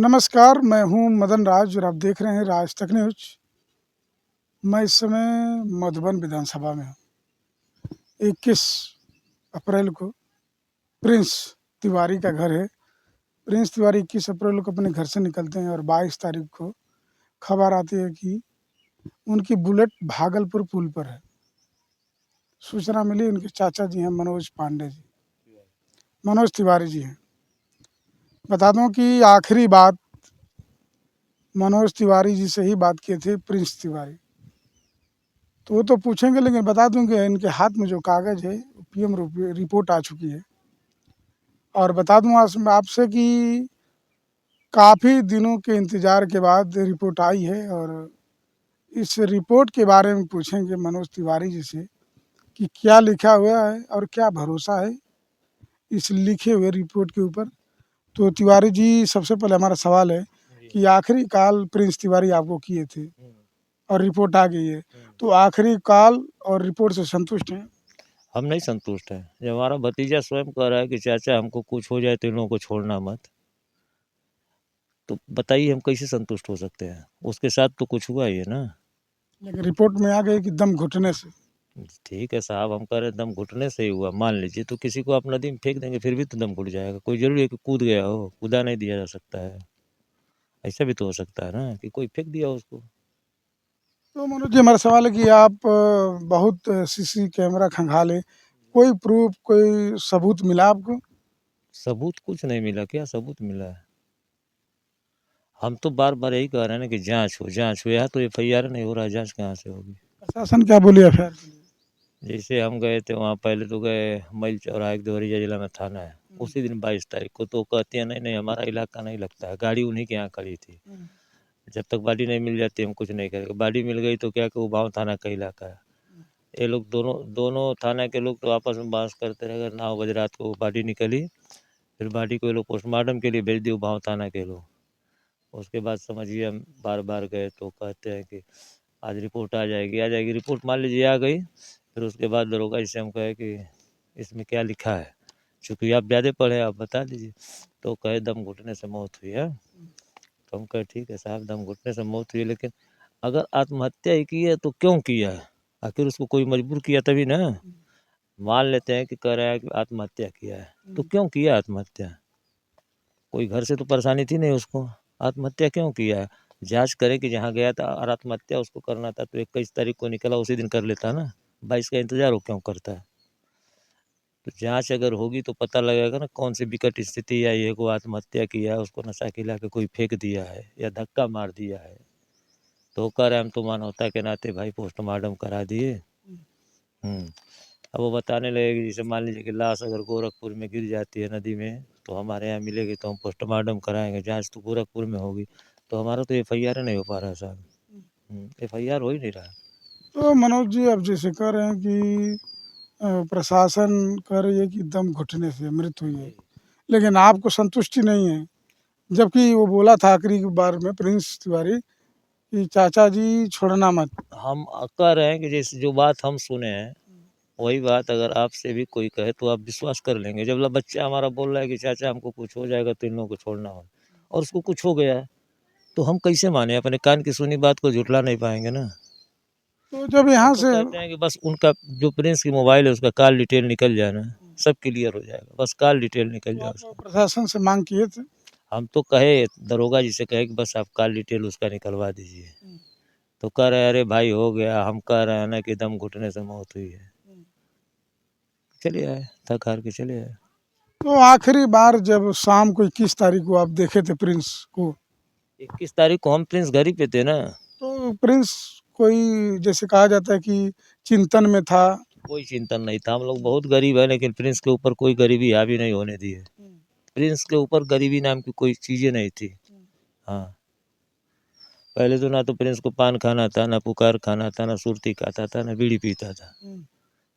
नमस्कार, मैं हूँ मदन राज और आप देख रहे हैं राज तक न्यूज़। मैं इस समय मधुबन विधानसभा में हूँ। 21 अप्रैल को प्रिंस तिवारी का घर है। प्रिंस तिवारी 21 अप्रैल को अपने घर से निकलते हैं और 22 तारीख को खबर आती है कि उनकी बुलेट भागलपुर पुल पर है। सूचना मिली, उनके चाचा जी हैं मनोज तिवारी जी हैं। बता दूं कि आखिरी बात मनोज तिवारी जी से ही बात किए थे प्रिंस तिवारी। तो वो तो पूछेंगे, लेकिन बता दूं कि इनके हाथ में जो कागज़ है पीएम रिपोर्ट आ चुकी है। और बता दूं आपसे कि काफ़ी दिनों के इंतज़ार के बाद रिपोर्ट आई है। और इस रिपोर्ट के बारे में पूछेंगे मनोज तिवारी जी से कि क्या लिखा हुआ है और क्या भरोसा है इस लिखे हुए रिपोर्ट के ऊपर। तो तिवारी जी, सबसे पहले हमारा सवाल है कि आखिरी कॉल प्रिंस तिवारी आपको किए थे और रिपोर्ट आ गई है, तो आखिरी कॉल और रिपोर्ट से संतुष्ट हैं? हम नहीं संतुष्ट हैं। जब हमारा भतीजा स्वयं कह रहा है कि चाचा हमको कुछ हो जाए तो इन लोगों को छोड़ना मत, तो बताइए हम कैसे संतुष्ट हो सकते हैं। उसके साथ तो कुछ हुआ ही है ना। लेकिन रिपोर्ट में आ गई कि दम घुटने से। ठीक है साहब, हम कह रहे हैं दम घुटने से ही हुआ मान लीजिए, तो किसी को आप नदी में फेंक देंगे फिर भी तो दम घुट जाएगा। कोई जरूरी है कि कूद गया हो, कूदा नहीं दिया जा सकता है। ऐसा भी तो हो सकता है ना कि कोई फेंक दिया उसको। तो मनोज जी, हमारा सवाल है कि आप बहुत सीसी कैमरा खंगाले, कोई प्रूफ, कोई सबूत मिला आपको? सबूत कुछ नहीं मिला। क्या सबूत मिला है? हम तो बार बार यही कह रहे हैं ना कि जांच हो, जांच हो। यहाँ तो FIR नहीं हो रहा है, जांच कहाँ से होगी? प्रशासन क्या बोली एफआईआर के लिए? जैसे हम गए थे वहाँ, पहले तो गए मईल चौराहे के देवरिया जिला में थाना है, उसी दिन 22 तारीख को। तो कहती है नहीं नहीं हमारा इलाका नहीं लगता है, गाड़ी उन्हीं के यहाँ खड़ी थी। जब तक बॉडी नहीं मिल जाती हम कुछ नहीं करेंगे। बॉडी मिल गई तो क्या कि वो भाव थाना का इलाका है। ये लोग दोनों दोनों थाना के लोग तो आपस में बहस करते रहे। अगर 9 बजे रात को बॉडी निकली, फिर बॉडी को ये लोग पोस्टमार्टम के लिए भेज दिए भाव थाना के लोग। उसके बाद समझिए हम बार बार गए तो कहते हैं कि आज रिपोर्ट आ जाएगी, आ जाएगी। रिपोर्ट मान लीजिए आ गई, फिर उसके बाद दरोगा जी से हम कहे कि इसमें क्या लिखा है, चूँकि आप ज़्यादा पढ़े, आप बता दीजिए। तो कहे दम घुटने से मौत हुई है। तो हम कहे ठीक है साहब, दम घुटने से मौत हुई है, लेकिन अगर आत्महत्या ही की है तो क्यों किया है? आखिर उसको कोई मजबूर किया तभी ना। मान लेते हैं कि कह रहा है कि आत्महत्या किया है, तो क्यों किया आत्महत्या? कोई घर से तो परेशानी थी नहीं उसको, आत्महत्या क्यों किया है? जांच करे कि जहाँ गया था और आत्महत्या उसको करना था तो 21 तारीख को निकला, उसी दिन कर लेता ना। 22 का इंतजार वो क्यों करता है? तो जांच अगर होगी तो पता लगेगा ना कौन सी विकट स्थिति है। ये को आत्महत्या किया है, उसको नशा खिला के कोई फेंक दिया है या धक्का मार दिया है। तो कह रहे हम तो मानवता के नाते भाई पोस्टमार्टम करा दिए। अब वो बताने लगेगी, जैसे मान लीजिए कि लाश अगर गोरखपुर में गिर जाती है नदी में तो हमारे यहाँ मिलेगी तो हम पोस्टमार्टम कराएंगे। जांच तो गोरखपुर में होगी, तो हमारा तो FIR नहीं हो पा रहा साहब। FIR हो ही नहीं रहा। तो मनोज जी, आप जैसे कह रहे हैं कि प्रशासन कह रही है कि दम घुटने से मृत्यु हुई है, लेकिन आपको संतुष्टि नहीं है, जबकि वो बोला था आखिरी बार में प्रिंस तिवारी कि चाचा जी छोड़ना मत। हम कह रहे हैं कि जैसे जो बात हम सुने हैं वही बात अगर आपसे भी कोई कहे तो आप विश्वास कर लेंगे। जब बच्चा हमारा बोल रहा है कि चाचा हमको कुछ हो जाएगा तो इन लोगों को छोड़ना हो, और उसको कुछ हो गया है, तो हम कैसे माने? अपने कान की सुनी बात को झुठला नहीं पाएंगे ना। तो जब हम यहाँ तो से कहते हैं कि बस उनका जो प्रिंस की मोबाइल है उसका कॉल डिटेल निकल जाए ना, सब क्लियर हो जाएगा। बस कॉल डिटेल निकल तो जाए आप उसका। प्रशासन से मांग किए थे? हम तो कहे, दरोगा जी से कहे कि बस आप कॉल डिटेल उसका निकलवा दीजिए। तो कह रहे अरे भाई हो गया। हम कह रहे हैं ना कि दम घुटने से मौत हुई है। चले आए, थक हार के चले आए। तो आखिरी बार जब शाम को 21 तारीख को आप देखे थे प्रिंस को, 21 तारीख को हम प्रिंस घर ही पे थे ना। तो प्रिंस कोई, जैसे कहा जाता है कि चिंतन में था? कोई चिंतन नहीं था। हम लोग बहुत गरीब है, लेकिन प्रिंस के ऊपर कोई गरीबी हावी नहीं होने दी है। प्रिंस के ऊपर गरीबी नाम की कोई चीज़ें नहीं थी। हाँ, पहले तो ना तो प्रिंस को पान खाना था, ना पुकार खाना था, ना सुरती खाता था, ना बीड़ी पीता था।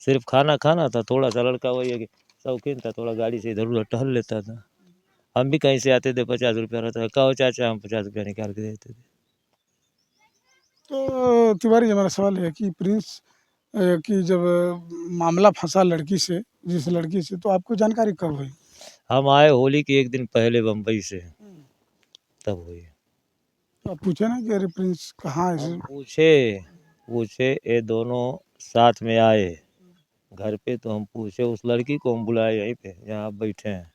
सिर्फ खाना खाना था। थोड़ा सा लड़का वही है कि शौकीन था, थोड़ा गाड़ी से इधर उधर टहल लेता था। हम भी कहीं से आते थे, 50 रुपया रहता था, कहो चाचा, हम 50 रुपया निकाल के देते थे। तो तिवारी जी, हमारा सवाल है कि प्रिंस की जब मामला फंसा लड़की से, जिस लड़की से, तो आपको जानकारी कब हुई? हम आए होली के एक दिन पहले बम्बई से। तब हुई। तो आप पूछे ना कि अरे प्रिंस कहाँ है हम ऐसे? पूछे ये दोनों साथ में आए घर पे, तो हम पूछे, उस लड़की को हम बुलाए यहीं पे जहाँ आप बैठे हैं,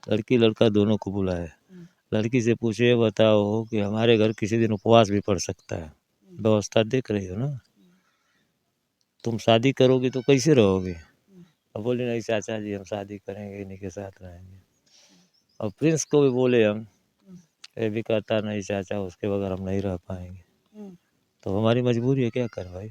लड़की लड़का दोनों को बुलाए। लड़की से पूछे, ये बताओ कि हमारे घर किसी दिन उपवास भी पड़ सकता है, व्यवस्था देख रही हो ना, तुम शादी करोगी तो कैसे रहोगे? अब बोले नहीं चाचा जी, हम शादी करेंगे, इन्हीं के साथ रहेंगे। और प्रिंस को भी बोले हम, ये भी कहता नहीं चाचा, उसके बगैर हम नहीं रह पाएंगे। तो हमारी मजबूरी है, क्या करें भाई।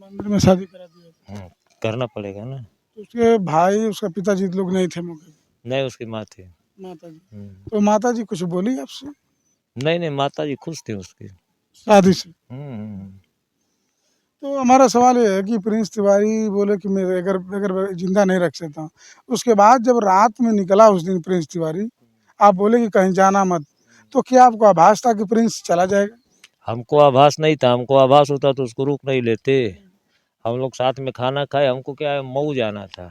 मंदिर में शादी करा दिया। करना पड़ेगा ना। तो उसके भाई उसका पिताजी लोग नहीं थे मौके पे? नहीं, उसकी माँ थी। माता जी। हम्म। तो माता जी कुछ बोली आपसे नहीं नहीं, माता जी खुश थी उसकी। शादी से? हम्म। तो हमारा सवाल ये है कि प्रिंस तिवारी बोले कि मैं अगर अगर जिंदा नहीं रख सकता हूँ, उसके बाद जब रात में निकला उस दिन प्रिंस तिवारी, आप बोले कि कहीं जाना मत, तो क्या आपको आभास था कि प्रिंस चला जाएगा? हमको आभास नहीं था, हमको आभास होता तो उसको रोक नहीं लेते। हम लोग साथ में खाना खाए, हमको क्या है, मऊ जाना था,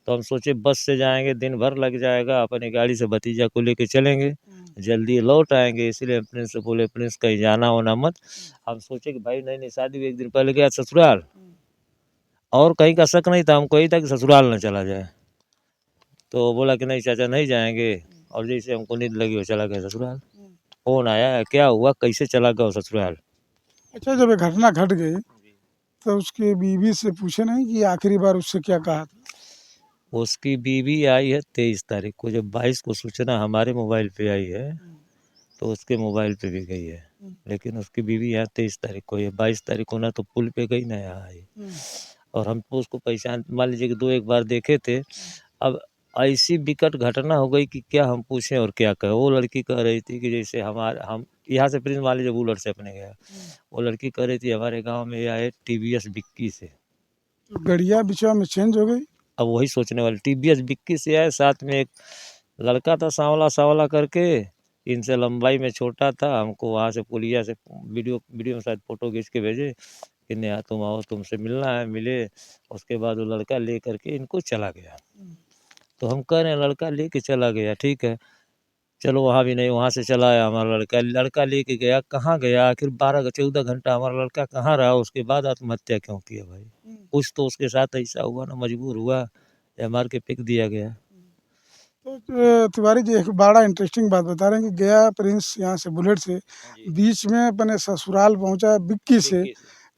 तो हम सोचे बस से जाएंगे, दिन भर लग जाएगा, अपनी गाड़ी से भतीजा को लेके चलेंगे, जल्दी लौट आएंगे। इसीलिए प्रिंस से बोले, प्रिंस कहीं जाना होना मत। हम सोचे कि भाई नहीं नहीं, शादी एक दिन पहले गया ससुराल, और कहीं का शक नहीं था, हमको यही था कि ससुराल न चला जाए। तो बोला कि नहीं चाचा नहीं जाएंगे, और जैसे हमको नींद लगी वो चला गया ससुराल। फोन आया, क्या हुआ, कैसे चला गया वो ससुराल? अच्छा, जब ये घटना घट गई तो उसके बीवी से पूछे नहीं कि आखिरी बार उससे क्या कहा था? उसकी बीवी आई है 23 तारीख को, जब 22 को सूचना हमारे मोबाइल पे आई है तो उसके मोबाइल पे भी गई है, लेकिन उसकी बीवी यहाँ 23 तारीख को, ये 22 तारीख को ना तो पुल पे गई ना यहाँ आई। और हम तो उसको पहचान, मान लीजिए कि 2 एक बार देखे थे। अब ऐसी विकट घटना हो गई कि क्या हम पूछें और क्या कहें। वो लड़की कह रही थी कि जैसे हम यहाँ से प्रिंस मान लीजिए बुलेट से अपने गया, वो लड़की कह रही थी हमारे गांव में ये आए TVS बिक्की से। तो गड़िया बिचवा में चेंज हो गई? अब वही सोचने वाले, TVS बिक्की से आए, साथ में एक लड़का था सांवला सांवला करके, इनसे लंबाई में छोटा था। हमको वहाँ से पुलिया से वीडियो वीडियो में शायद फ़ोटो खींच के भेजे कि नेहा तुम आओ, तुमसे मिलना है। मिले, उसके बाद वो लड़का ले करके इनको चला गया। तो हम कह रहे हैं लड़का लेके चला गया, ठीक है, चलो वहाँ भी नहीं, वहाँ से चला आया हमारा लड़का, लड़का लेके गया, कहाँ गया आखिर? 12 14 घंटा हमारा लड़का कहाँ रहा? उसके बाद आत्महत्या क्यों किया भाई? कुछ तो उसके साथ ऐसा हुआ ना, मजबूर हुआ या मार के फेंक दिया गया। तो तिवारी जी एक बड़ा इंटरेस्टिंग बात बता रहे हैं कि गया प्रिंस यहाँ से बुलेट से, बीच में अपने ससुराल पहुँचा बिक्की से,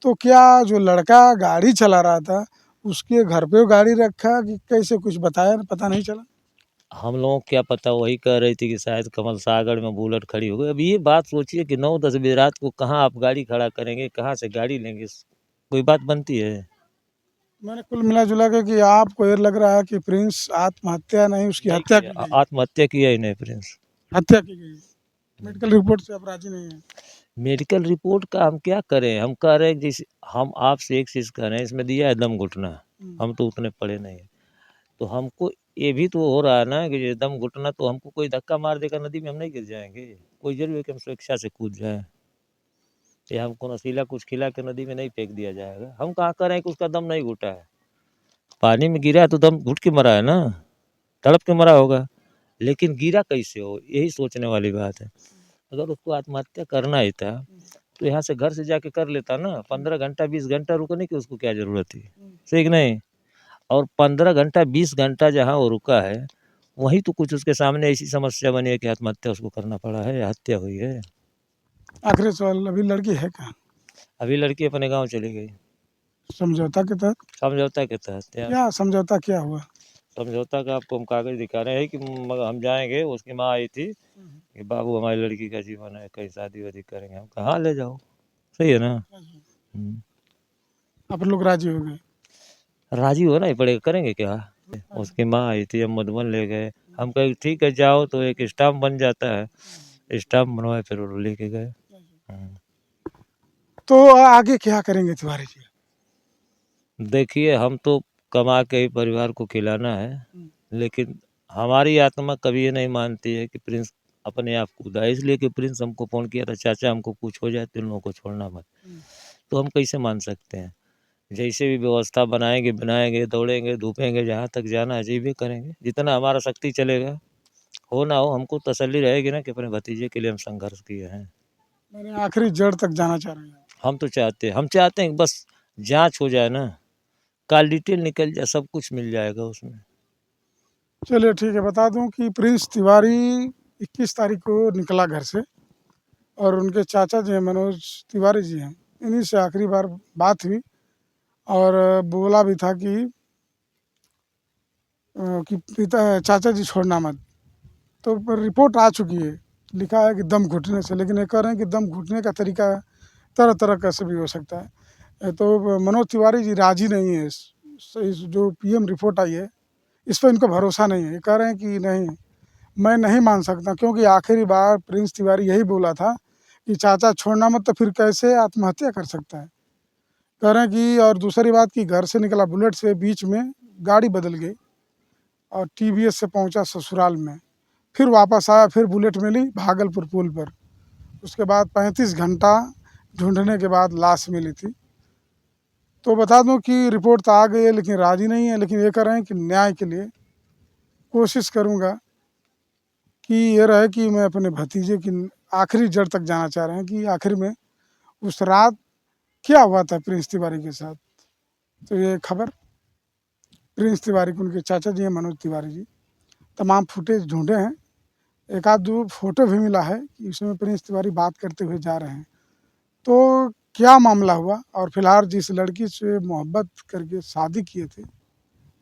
तो क्या जो लड़का गाड़ी चला रहा था उसके घर पे वो गाड़ी रखा कि कैसे, कुछ बताया पता नहीं चला? हम लोगों को क्या पता, वही कह रही थी कि शायद कमल सागर में बुलेट खड़ी हो गई। अब ये बात सोचिए कि 9 10 बजे रात को कहाँ आप गाड़ी खड़ा करेंगे, कहाँ से गाड़ी लेंगे? कोई बात बनती है? मैंने कुल मिला जुला के कि आपको ये लग रहा है कि प्रिंस आत्महत्या नहीं, उसकी नहीं हत्या किया, की गई? आत्महत्या किया ही नहीं प्रिंस। हत्या की गई। मेडिकल रिपोर्ट से आप राजी नहीं है? मेडिकल रिपोर्ट का हम क्या करें? हम कह रहे हैं जिस, हम आपसे एक चीज़ कह रहे हैं, इसमें दिया है दम घुटना, हम तो उतने पढ़े नहीं हैं। तो हमको ये भी तो हो रहा है ना कि ये दम घुटना, तो हमको कोई धक्का मार देगा नदी में, हम नहीं गिर जाएंगे? कोई जरूर है कि हम स्वेच्छा से कूद जाए, या हमको नशीला कुछ खिला के नदी में नहीं फेंक दिया जाएगा? हम कहाँ कह रहे हैं कि उसका दम नहीं घुटा है? पानी में गिरा है तो दम घुट के मरा है ना, तड़प के मरा होगा, लेकिन गिरा कैसे हो, यही सोचने वाली बात है। अगर उसको आत्महत्या करना ही था तो यहाँ से घर से जाके कर लेता ना, 15 घंटा 20 घंटा रुकने की उसको क्या जरूरत थी? सही कि नहीं? और 15 घंटा 20 घंटा जहाँ वो रुका है, वहीं तो कुछ उसके सामने ऐसी समस्या बनी है कि आत्महत्या उसको करना पड़ा है या हत्या हुई है। आखिरी सवाल, अभी लड़की है कहाँ? अभी लड़की अपने गांव चली गई, समझौता के तहत? समझौता के तहत। या क्या समझौता क्या हुआ? समझौता का आपको हम कागज दिखा रहे हैं कि मगर हम जाएंगे, उसकी माँ आई थी कि बाबू हमारी लड़की का जीवन है, कहीं शादी वादी करेंगे। हम कहा ले जाओ, सही है ना। आप लोग राजी हो गए? राजी होना ही पड़ेगा, करेंगे क्या। उसकी माँ आई थी, हम मधुबन ले गए, हम कहे ठीक है जाओ, तो एक स्टाम्प बन जाता है, स्टाम्प बनवाए, फिर वो लेके गए। तो आगे क्या करेंगे तिवारी जी? देखिए हम तो कमा के ही परिवार को खिलाना है, लेकिन हमारी आत्मा कभी ये नहीं मानती है कि प्रिंस अपने आप कूदा है। इसलिए कि प्रिंस हमको फ़ोन किया था, चाचा हमको कुछ हो जाए तो इन लोगों को छोड़ना मत। तो हम कैसे मान सकते हैं? जैसे भी व्यवस्था बनाएंगे, दौड़ेंगे धूपेंगे, जहाँ तक जाना है जैबे करेंगे, जितना हमारा शक्ति चलेगा हो ना हो, हमको तसल्ली रहेगी ना कि अपने भतीजे के लिए हम संघर्ष किए हैं। मैंने आखिरी जड़ तक जाना चाह रहे हैं। हम चाहते हैं कि बस जाँच हो जाए ना, कल डिटेल निकल जाए, सब कुछ मिल जाएगा उसमें। चलिए ठीक है, बता दूं कि प्रिंस तिवारी 21 तारीख को निकला घर से, और उनके चाचा जी हैं मनोज तिवारी जी हैं, इन्हीं से आखिरी बार बात हुई, और बोला भी था कि पिता चाचा जी छोड़ना मत। तो पर रिपोर्ट आ चुकी है, लिखा है कि दम घुटने से, लेकिन ये कह रहे हैं कि दम घुटने का तरीका तरह तरह कैसे भी हो सकता है। तो मनोज तिवारी जी राजी नहीं है इस जो पीएम रिपोर्ट आई है, इस पर इनको भरोसा नहीं है। ये कह रहे हैं कि नहीं, मैं नहीं मान सकता, क्योंकि आखिरी बार प्रिंस तिवारी यही बोला था कि चाचा छोड़ना मत, तो फिर कैसे आत्महत्या कर सकता है। कह रहे हैं कि, और दूसरी बात कि घर से निकला बुलेट से, बीच में गाड़ी बदल गई और टीवीएस से पहुंचा ससुराल में, फिर वापस आया, फिर बुलेट मिली भागलपुर पुल पर। उसके बाद 35 घंटा ढूंढने के बाद लाश मिली थी। तो बता दूं कि रिपोर्ट तो आ गई है, लेकिन राजी नहीं है। लेकिन ये कह रहे हैं कि न्याय के लिए कोशिश करूंगा कि ये रहे कि मैं अपने भतीजे की आखिरी जड़ तक जाना चाह रहे हैं कि आखिर में उस रात क्या हुआ था प्रिंस तिवारी के साथ। तो ये खबर प्रिंस तिवारी के उनके चाचा जी हैं मनोज तिवारी जी, तमाम फुटेज ढूंढे हैं, एक आध दो फोटो भी मिला है कि उसमें प्रिंस तिवारी बात करते हुए जा रहे हैं। तो क्या मामला हुआ, और फिलहाल जिस लड़की से मोहब्बत करके शादी किए थे,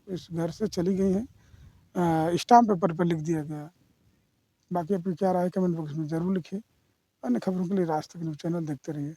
इस घर से चली गई हैं, स्टाम्प पेपर पर लिख दिया गया। बाकी आपकी क्या राय कमेंट बॉक्स में ज़रूर लिखिए। अन्य खबरों के लिए राज तक न्यूज़ चैनल देखते रहिए।